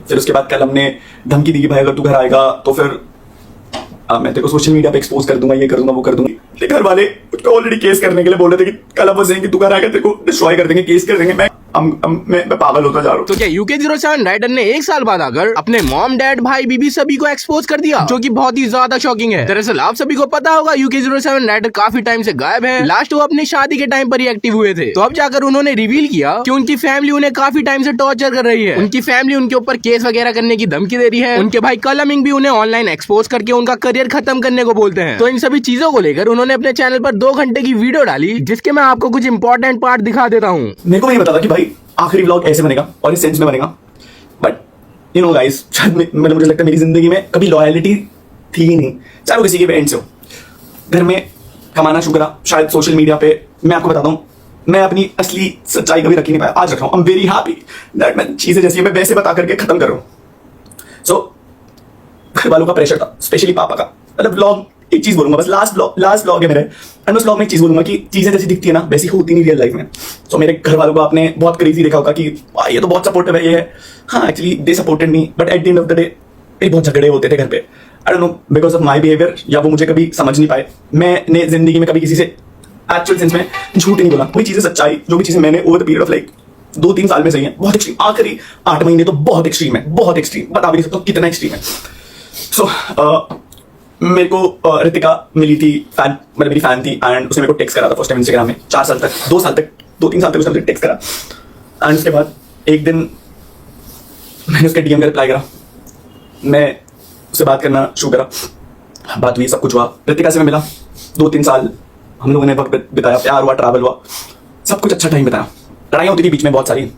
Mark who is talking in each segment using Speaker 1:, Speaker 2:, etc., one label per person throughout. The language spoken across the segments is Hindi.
Speaker 1: फिर उसके बाद कल हमने धमकी दी कि भाई अगर तू घर आएगा तो फिर मैं तेरे को सोशल मीडिया पे एक्सपोज कर दूंगा, ये कर दूंगा, वो कर दूंगा। लेकिन घर वाले मुझ पे ऑलरेडी केस करने के लिए बोल रहे थे कि कल अब कि तू घर आएगा तेरे को डिस्ट्रॉय कर देंगे, केस कर देंगे। मैं पागल होता जा रहा हूँ।
Speaker 2: तो क्या UK07 राइडर ने 1 साल बाद आकर अपने मॉम, डैड, भाई, बीबी सभी को एक्सपोज कर दिया, जो कि बहुत ही ज्यादा शॉकिंग है। दरअसल आप सभी को पता होगा UK07 राइडर काफी टाइम से गायब है। लास्ट वो अपनी शादी के टाइम पर ही एक्टिव हुए थे। तो अब जाकर उन्होंने रिवील किया कि उनकी फैमिली उन्हें काफी टाइम से टॉर्चर कर रही है। उनकी फैमिली उनके ऊपर केस वगैरह करने की धमकी दे रही है। उनके भाई कलमिंग भी उन्हें ऑनलाइन एक्सपोज करके उनका करियर खत्म करने को बोलते हैं। तो इन सभी चीजों को लेकर उन्होंने अपने चैनल पर 2 घंटे की वीडियो डाली, जिसके मैं आपको कुछ इंपॉर्टेंट पार्ट दिखा देता हूँ।
Speaker 1: मेरे को नहीं पता था कि भाई आखिरी व्लॉग ऐसे बनेगा और इस सेंस में बनेगा, बट यू नो गाइस, मतलब मुझे लगता है मेरी जिंदगी में कभी लॉयलिटी थी ही नहीं, चाहे वो किसी के भी एंड से हो। घर में कमाना शुरू करा, शायद सोशल मीडिया पे मैं आपको बताता हूँ, मैं अपनी असली सच्चाई कभी रख ही नहीं पाया। आज रख रहा हूँ। I am very happy that मैं चीजें जैसी मैं वैसे बता करके खत्म कर रहा हूँ। सो घर वालों का प्रेशर था, स्पेशली पापा का। मतलब व्लॉग एक चीज बोलूंगा, बस लास्ट व्लॉग है मेरे, एंड उस व्लॉग में एक चीज बोलूंगा कि चीजें जैसी दिखती है ना वैसी होती नहीं रियल लाइफ में। तो मेरे घर वालों को आपने बहुत क्रेजी देखा होगा कि ये तो बहुत सपोर्टिव है, ये है। हाँ, actually they supported me, but at the end of the day मेरे बहुत झगड़े होते थे घर पे। आई don't no because of my behaviour, या वो मुझे कभी समझ नहीं पाए। मैंने जिंदगी में कभी किसी से एक्चुअल सेंस में झूठ नहीं बोला। कोई चीजें सच्चाई, जो भी चीजें मैंने over the period of like 2-3 साल में सही है, बहुत एक्सट्रीम। आखिरी 8 महीने तो बहुत एक्सट्रीम है, बहुत एक्सट्रीम, बता भी नहीं सकता कितना एक्सट्रीम है। सो मेरे को रितिका मिली थी, फैन, मतलब मेरी फैन थी, एंड उसने मेरे को टेक्स्ट करा था फर्स्ट टाइम इंस्टाग्राम में। 4 साल तक, 2 साल तक, 2-3 साल तक उसने टेक्स्ट करा। एंड उसके बाद एक दिन मैंने उसके DM का रिप्लाई करा, मैं उससे बात करना शुरू करा, बात हुई, सब कुछ हुआ। रितिका से मैं मिला, 2-3 साल हम लोगों ने वक्त बिताया, प्यार हुआ, ट्रैवल हुआ, सब कुछ अच्छा टाइम बिताया। लड़ाइयाँ होती थी बीच में बहुत सारी,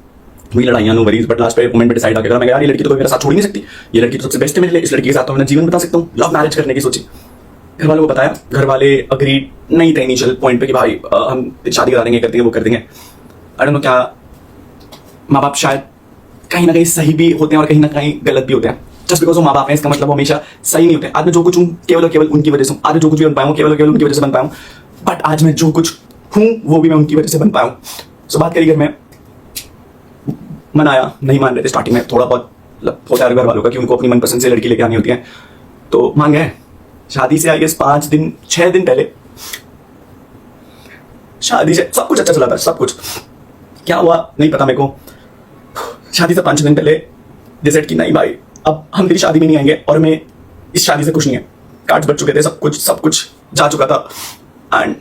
Speaker 1: हुई लड़ाइयाँ, नो वरीज, बट लास्ट पे मोमेंट पे डिसाइड आ गया मैं यार ये लड़की तो मेरा साथ छोड़ ही नहीं सकती, ये लड़की तो सबसे बेस्ट है मेरे लिए, इस लड़की के साथ तो मैं जीवन बता सकता हूँ। लव मैरिज करने की सोची, घर वालों को बताया, घर वाले अग्रीड नहीं थे इनिशियल पॉइंट पे कि भाई हम शादी करा देंगे, कर देंगे, वो कर देंगे। आई डोंट नो क्या, माँ बाप शायद कहीं ना कहीं सही भी होते हैं और कहीं ना कहीं गलत भी होते हैं। जस्ट बिकॉज वो माँ बाप है इसका मतलब वो हमेशा सही नहीं होते। आज मैं जो कुछ हूँ केवल और केवल उनकी वजह से हूँ, आज जो कुछ भी बन पाया हूँ केवल और केवल उनकी वजह से बन पाया हूँ, बट आज मैं जो कुछ हूँ वो भी मैं उनकी वजह से बन पाया हूँ। सो बात करिए, घर में मनाया, नहीं मान रहे थे स्टार्टिंग में, थोड़ा बहुत होता है घर वालों का कि उनको अपनी मनपसंद से लड़की लेके आनी होती है, तो मान गए। शादी से आई गेस 5 दिन 6 दिन पहले, शादी से सब कुछ अच्छा चला था, सब कुछ। क्या हुआ नहीं पता मेरे को। शादी से 5 दिन पहले डिसाइड की नहीं भाई अब हम तेरी शादी में नहीं आएंगे, और मैं इस शादी से खुश नहीं है। कार्ड्स बच चुके थे, सब कुछ जा चुका था, and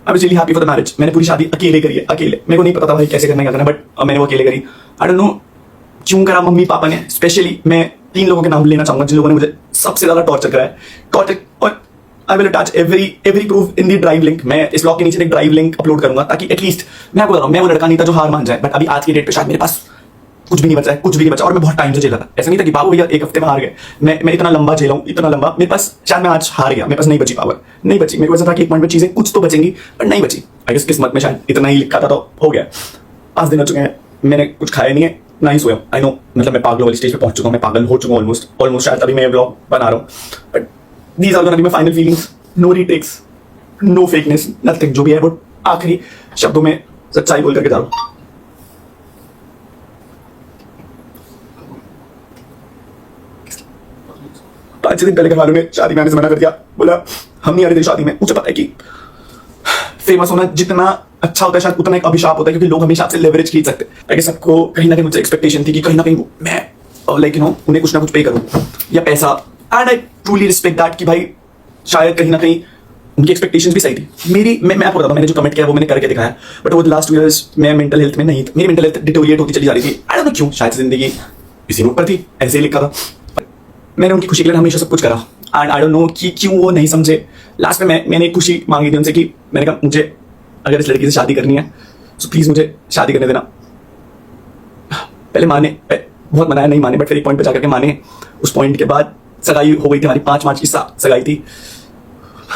Speaker 1: I was really happy for the marriage. मैंने पूरी शादी अकेले करी है, अकेले। मेरे को नहीं पता था भाई कैसे करना है, क्या करना है, बट मैंने वो अकेले करी। आई डोंट नो क्यों करा, मम्मी पापा ने। स्पेशली मैं 3 लोगों के नाम लेना चाहूंगा जिन लोगों ने मुझे सबसे ज्यादा टॉर्चर करा है। टॉर्चर, और I will attach every proof in the drive link. मैं इस ब्लॉग के नीचे एक ड्राइव लिंक अपलोड करूंगा, ताकि एटलीस्ट मैं आपको बता रहा हूं, मैं वो लड़का नहीं था जो हार मान जाए, बट अभी आज की डेट पे शायद मेरे पास कुछ भी नहीं बचा है, कुछ भी नहीं बचा। और मैं बहुत टाइम से झेला था, ऐसा नहीं था कि बाबू भैया 1 हफ्ते में हार गए। मैं इतना लंबा झेला हूं, इतना लंबा, मेरे पास शायद मैं आज हार गया, मेरे पास नहीं बची पावर, नहीं बची। मेरे को ऐसा था कि एक पॉइंट पे चीजें कुछ तो बचेंगी, बट नहीं बची। आई गेस किस्मत में शायद इतना ही लिखा था, तो हो गया। 5 दिन हो चुके हैं, मैंने कुछ खाया नहीं है, ना ही सोया। आई नो, मतलब मैं पागलों वाली स्टेज पे पहुंच चुका हूं, मैं पागल हो चुका हूं ऑलमोस्ट। शायद अभी मैं व्लॉग बना रहा हूं, but these are gonna be my final feelings. No retakes, no fakeness, nothing. जो भी है वो आखिरी शब्दों में सच्चाई बोल करके जा रहा हूं। 5 दिन पहले घर वालों ने शादी में आने से मना कर दिया, बोला हम नहीं आ रहे तेरी शादी में। मुझे पता है कि फेमस होना जितना अच्छा होता है शायद उतना एक अभिशाप होता है, क्योंकि लोग हमेशा आपसे लेवरेज खींच सकते हैं। सबको कहीं ना कहीं मुझसे एक्सपेक्टेशन थी कि कहीं ना कहीं मैं लाइक उन्हें कुछ ना कुछ पे करूं या पैसा, and I truly respect that कि भाई शायद कहीं ना कहीं उनकी एक्सपेक्टेशंस भी सही थी। मैं आपको बताता हूं, मैंने जो कमिट किया वो मैंने करके दिखाया, but over the last 2 years मैं मेंटल हेल्थ में नहीं, मेरी मेंटल हेल्थ डिटोरिएट होती चली जा रही थी। आई डोंट नो क्यों, शायद जिंदगी इसी रूट पर थी, ऐसे ही लिखा था। मैंने उनकी खुशी के लिए हमेशा सब कुछ करा, एंड आई डोंट नो कि क्यों वो नहीं समझे। लास्ट में मैंने एक खुशी मांगी थी उनसे कि मैंने कहा मुझे अगर इस लड़की से शादी करनी है तो प्लीज मुझे शादी करने देना। पहले माने, बहुत मनाया, नहीं माने, बट फिर एक पॉइंट पे जाकर के माने। उस पॉइंट के बाद सगाई हो गई थी हमारी, 5 मार्च की सगाई थी,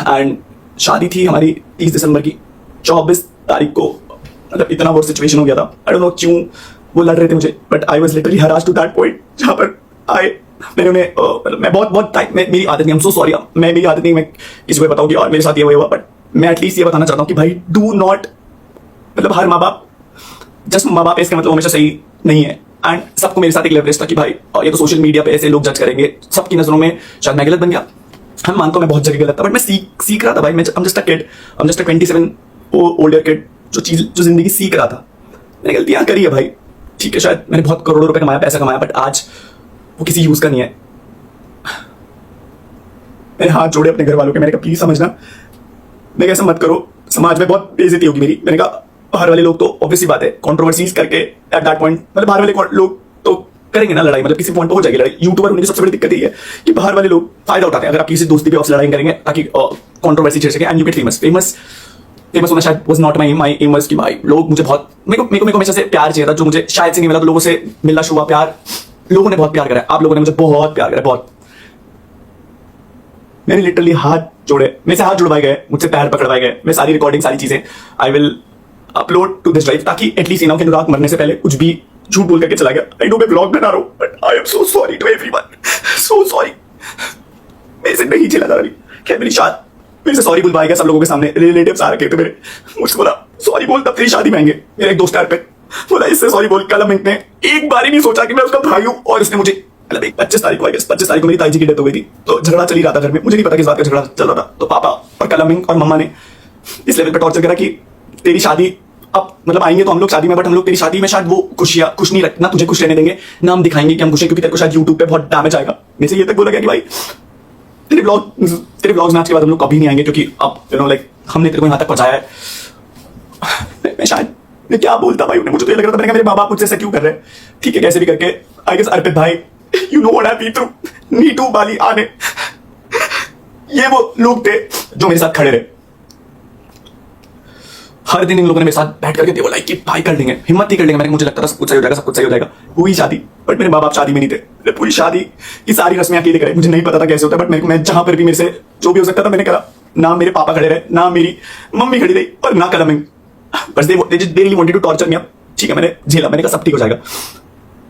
Speaker 1: एंड शादी थी हमारी 30 दिसंबर की। 24 तारीख को मतलब इतना वो सिचुएशन हो गया था। आई डोंट नो क्यों वो लड़ रहे थे मुझे, but I was literally harassed to that point जहां पर मैंने उन्हें मैं बहुत टाइम, मेरी आदत नहीं, आई एम सो सॉरी, मेरी आदत नहीं मैं किसी को बताऊं कि और मेरे साथ ये हुआ, बट मैं एटलीस्ट ये बताना चाहता हूं कि भाई डू नॉट, मतलब हर माँ बाप, जस्ट माँ बाप इसका मतलब हमेशा सही नहीं है। एंड सबको मेरे साथ एक लेवरेज था कि भाई ये तो सोशल मीडिया पे ऐसे लोग जज करेंगे, सबकी नजरों में शायद मैं गलत बन गया। मैं मानता हूँ मैं बहुत जगह गलत था, बट मैं सीख रहा था भाई। मैं just a kid, I am just a 27 older kid जो जिंदगी सीख रहा था। मैंने गलतियां करी है भाई, ठीक है, शायद मैंने बहुत करोड़ों रुपए कमाया, पैसा कमाया, बट आज वो किसी यूज का नहीं है। मैंने हाथ जोड़े अपने घर वालों के, मैंने कहा प्लीज समझना, मैं ऐसा मत करो, समाज में बहुत बेइज्जती होगी मेरी। मैंने कहा बाहर वाले लोग तो ऑब्वियसली बात है कंट्रोवर्सीज करके एट दैट पॉइंट, मतलब बाहर वाले लोग तो करेंगे ना लड़ाई, मतलब किसी पॉइंट पे हो जाएगी लड़ाई। यूट्यूबर होने की सबसे बड़ी दिक्कत ये है कि बाहर वाले लोग फायदा उठाते हैं। अगर आप किसी दोस्ती पे आपसे लड़ाई करेंगे ताकि कंट्रोवर्सी छेड़ सके एंड यू गेट फेमस होना शायद was not my aim was कि भाई लोग मुझे बहुत, मेरे को हमेशा से प्यार चाहिए था जो मुझे शायद से नहीं मिला। तो लोगों से मिलना शुरू हुआ, प्यार, लोगों ने बहुत प्यार करा, आप लोगों ने मुझे बहुत प्यार करा, बहुत। मैंने लिटरली हाथ जोड़े, मेरे से हाथ जुड़वाए गए, मुझसे पैर पकड़वाए गए, मैं सारी रिकॉर्डिंग सारी चीजें I will upload to this drive, ताकि एटलीस्ट ना कि रात मरने से पहले कुछ भी झूठ बोल करके चला गया। आई नो मैं ब्लॉग बना रहा हूं, but I am so sorry to everyone, so sorry, मेरे से नहीं झेला जा रही। क्या मेरी शादी, मेरे से सॉरी बुलवाएगा सब लोगों के सामने, रिलेटिव्स आ रखे थे मेरे, मुझसे बोला सॉरी बोल, तब तेरी शादी में आएंगे। मेरा एक दोस्त है पे बोला इससे सॉरी बोल। कल मिनट ने एक बार ही नहीं सोचा कि मैं उसका भाई हूं, और उसने मुझे मतलब 25 तारीख को, 25 तारीख को मेरी ताई जी की डेथ हो गई थी, तो झगड़ा चल ही रहा था घर में, मुझे नहीं पता किस बात का झगड़ा चल रहा था। तो पापा और कलमिंग और मम्मा ने इस लेवल पे टॉर्चर करा कि तेरी शादी अब मतलब आएंगे तो हम लोग शादी में, बट हम लोग तेरी शादी में शायद वो खुश नहीं रखना, तुझे खुश रहने देंगे ना, हम दिखाएंगे कि हम खुश हैं, क्योंकि तेरे को शायद यूट्यूब पे बहुत डैमेज आएगा। मेरे से ये तक बोला गया कि भाई तेरे ब्लॉग्स में आज के बाद हम लोग कभी नहीं आएंगे, क्योंकि अब यू नो लाइक हमने तेरे को यहाँ तक पहुंचाया है। मैं शायद मैं क्या बोलता भाई उन्हें, मुझे तो ये लग रहा था मैंने कहा मेरे माँ बाप मुझसे ऐसा क्यों कर रहे हैं। ठीक है, कैसे भी करके आई गेस अर्पित भाई, you know what I been through, Neetu, Bali, आने, ये वो लोग थे जो मेरे साथ खड़े रहे। हर दिन इन लोगों ने मेरे साथ बैठ करके बोला कि भाई कर लेंगे, हिम्मत नहीं कर लेंगे। मुझे लगता था सब कुछ सही हो जाएगा, सब कुछ सही हो जाएगा। हुई शादी, बट मेरे माँ बाप शादी में नहीं थे। पूरी शादी की सारी रस्में अकेले करे, मुझे नहीं पता था कैसे होता है, बट मैं जहां पर भी मेरे से जो भी हो सकता था मैंने करा। ना मेरे पापा खड़े रहे, ना मेरी मम्मी खड़ी रही, और ना कलमिंग, बस they really wanted to torture me. अब ठीक है, मैंने झेला, मैंने कहा सब ठीक हो जाएगा।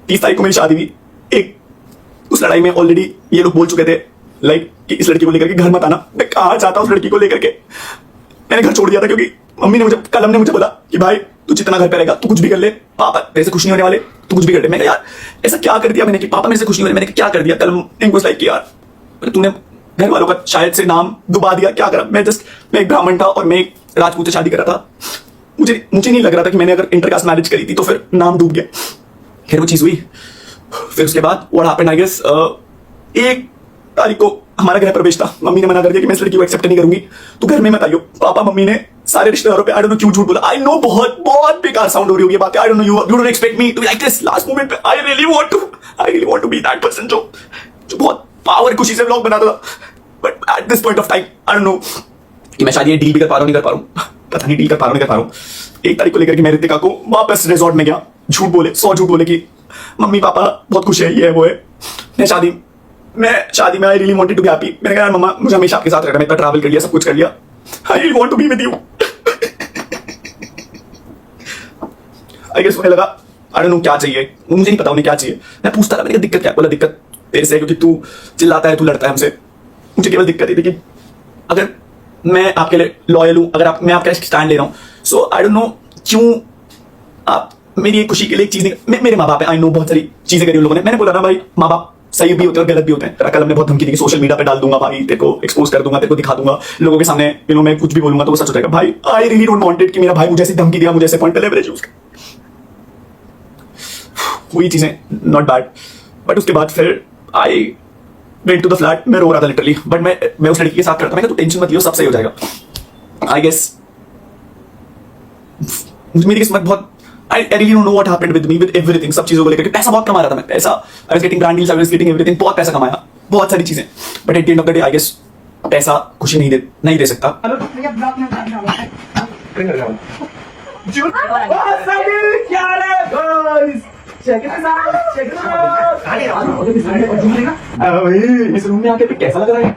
Speaker 1: 30 तारीख को मेरी शादी हुई। एक उस लड़ाई में ऑलरेडी ये लोग बोल चुके थे लाइक कि इस लड़की को लेकर के घर मत आना। मैं कहाँ जाता उस लड़की को लेकर के, मैंने घर छोड़ दिया था, क्योंकि मम्मी ने मुझे, कलम ने मुझे बोला कि भाई तू जितना घर पे रहेगा तू कुछ भी कर ले, पापा तेरे से खुश नहीं होने वाले, तू कुछ भी कर ले। मैंने कहा यार ऐसा क्या कर दिया मैंने कि पापा मेरे से खुश नहीं हो रहे, मैंने क्या कर दिया। कलम ने लाइक कि यार तूने घर वालों का शायद से नाम डुबा दिया, क्या करा। मैं एक ब्राह्मण था और मैं एक राजपूत से शादी करा था, मुझे नहीं लग रहा था कि मैंने अगर इंटरकास्ट मैरिज करी थी तो फिर नाम डूब गया। खैर वो चीज हुई। फिर उसके बाद व्हाट हैपेंड आई गेस 1 तारीख को हमारा गृह प्रवेश था। मम्मी ने मना कर दिया कि मैं इस लड़की को एक्सेप्ट नहीं करूंगी, तो घर में मत आइयो। पापा मम्मी ने सारे रिश्तेदारों पे आई डोंट नो क्यों झूठ बोला। आई नो बहुत बहुत बेकार साउंड हो रही होगी ये बात, I don't know you don't expect me to be like this. Last moment पे I really want to be that person जो बहुत पावर खुशी से व्लॉग बनाता था, but at this point of time I don't know कि मैं शायद ये डील भी कर पा रहा हूं नहीं कर पा रहा हूं, पता नहीं डील कर पा रहा हूं नहीं कर पा रहा हूं। 1 तारीख को लेकर के मैं रितिका को वापस रिजॉर्ट में गया, झूठ बोले 100 झूठ बोले कि मम्मी पापा बहुत खुश है, ये है वो है। मैं शादी में I really wanted to be happy. मैंने कहा यार मम्मा मुझे हमेशा आपके साथ रहना, मैं इतना ट्रैवल कर लिया, सब कुछ कर लिया, I really want to be with you. I guess मुझे लगा आई डोंट नो क्या चाहिए, मुझे नहीं पता उन्हें क्या चाहिए। मैं पूछता रहा, मैंने कहा दिक्कत क्या। बोला दिक्कत तेरे से है क्योंकि तू चिल्लाता है, तू लड़ता है हमसे। मुझे केवल दिक्कत है कि अगर मैं आपके लिए लॉयल हूं, अगर मैं आपका स्टैंड ले रहा हूं, सो आई डोंट नो क्यों आप मेरी खुशी के लिए एक चीज नहीं। मेरे माँ बाप है, आई नो बहुत सारी चीजें करी उन लोगों ने। मैंने बोला ना भाई माँ बाप सही भी होते हैं और गलत भी होते हैं। कल हमने बहुत धमकी दी कि सोशल मीडिया पे डाल दूंगा भाई, तेरे को एक्सपोज कर दूंगा, तेरे को दिखा दूंगा लोगों के सामने, यू नो मैं कुछ भी बोलूंगा तो वो सच हो जाएगा। भाई आई रियली डोंट वांटेड कि मेरा भाई मुझे ऐसी धमकी दिया, मुझे ऐसे पॉइंट पे लेवरेज यूज हुई चीजें नॉट बैड। बट उसके बाद फिर I went to the flat, मैं रो रहा था लिटरली, बट मैं उस लड़की के साथ करता, मैं तू टेंशन मत लियो सब सही हो जाएगा। आई गेस मेरी किस्मत बहुत, I really don't know what happened with me with everything, सब चीजों को लेकर। पैसा बहुत कमा रहा था मैं, पैसा I was getting brand deals, I was getting everything, बहुत पैसा कमाया, बहुत सारी चीजें, but at the end of the day I guess पैसा खुशी नहीं दे सकता। इस रूम में आके कैसा लग रहा है?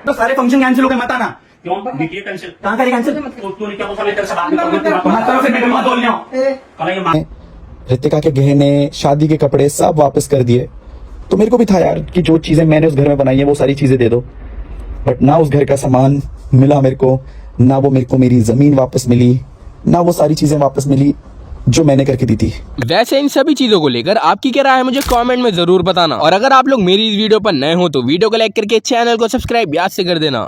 Speaker 1: तो सारे फंक्शन कैंसिल हो गए, मत आना।
Speaker 3: क्यों? देखिए कैंसिल
Speaker 1: कहाँ करें कैंसिल?
Speaker 3: तूने क्या बोला? तेरे से बात नहीं।
Speaker 4: रितिका के गहने, शादी के कपड़े सब वापस कर दिए। तो मेरे को भी था यार कि जो चीजें मैंने उस घर में बनाई है वो सारी चीजें दे दो, बट ना उस घर का सामान मिला मेरे को, ना वो मेरे को मेरी जमीन वापस मिली, ना वो सारी चीजें वापस मिली। जो मैंने करके दी थी।
Speaker 2: वैसे इन सभी चीजों को लेकर आपकी क्या राय है मुझे कमेंट में जरूर बताना, और अगर आप लोग मेरी इस वीडियो पर नए हो तो वीडियो को लाइक करके चैनल को सब्सक्राइब याद से कर देना।